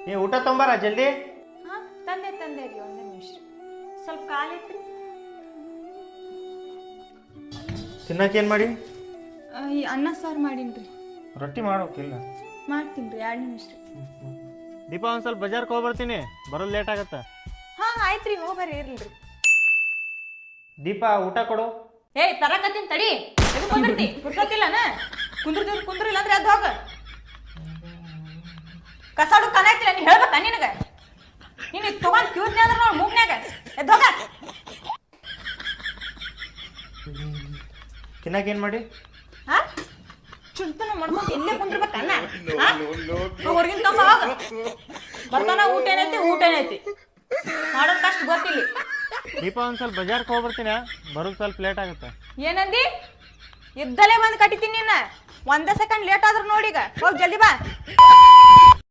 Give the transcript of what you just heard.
ನೀ ಊಟ ತೊಂಬಾರ ಜಲ್ದಿ. ಹಾ ತಂದೆ ರೀ ಒಂದೇ ನಿಮಿಷ ಸ್ವಲ್ಪ ಕಾಲೈತ್ರಿ. ತಿನ್ನಕ್ಕೆ ಏನು ಮಾಡಿ? ಈ ಅನ್ನ ಸಾರು ಮಾಡೀನ್ರಿ. ರೊಟ್ಟಿ ಮಾಡೋಕಿಲ್ಲ? ಮಾಡ್ತೀನಿ ರೀ 2 ನಿಮಿಷ ರೀ. ದೀಪ ಒಂದು ಸ್ವಲ್ಪ ಬಜಾರ್ಗೆ ಹೋಗ್ಬರ್ತೀನಿ, ಬರೋದು ಲೇಟ್ ಆಗತ್ತೆ. ಹಾ ಆಯ್ತು ರೀ ಹೋಗ್ಬರ್ರಿ ಇರ್ಲಿ. ದೀಪ ಊಟ ಕೊಡು. ಏಯ್ ತರಕತ್ತೀನಿ ತಡಿ. ಎದು ಬಂದಿರ್ತಿ ಕುರ್ಸೋತಿಲ್ಲನ? ಕುಂದ್ರಿಲ್ಲ ಅಂದ್ರೆ ಅದು ಹೋಗ. ಕಸಾಡು ಕನಾಯ್ತಿಲ್ಲ ನೀ ಹೇಳ್ಬೇಕ ನಿನಗ? ನೀನು ತಗೊಂಡ್ ಕ್ಯೂಟ್ನೇ ಅಂದ್ರೆ ನೋಡಿ ಮೂಗ್ನ್ಯಾಗ ಎದ್ದು ಹೋಗ. ತಿನ್ನಕ್ಕೆ ಏನು ಮಾಡಿ? ಹಾ ಚುಂತನ ಮಾಡ್ಕೊಂಡು ಎಲ್ಲೇ ಕುಂದಿರ್ಬೇಕನ್ನ? ಹೊರಗಿನ ತಮ್ಮ ಹೋಗ. ಬರ್ತಾನ ಊಟ ಏನೈತಿ ಮಾಡೋದ್ ಕಷ್ಟ ಗೊತ್ತಿಲ್ಲ. ದೀಪ ಒಂದು ಸ್ವಲ್ಪ ಬಜಾರ್ಗೆ ಹೋಗ್ಬರ್ತೀನಿ, ಬರೋದು ಸ್ವಲ್ಪ ಲೇಟ್ ಆಗುತ್ತೆ. ಏನಂದಿ? ಇದ್ದಲ್ಲೇ ಬಂದು ಕಟ್ಟಿತೀನಿ ನಿನ್ನ. 1 ಸೆಕೆಂಡ್ ಲೇಟ್ ಆದ್ರೂ ನೋಡೀಗ. ಹೋಗಿ ಜಲ್ದಿ ಬಾ.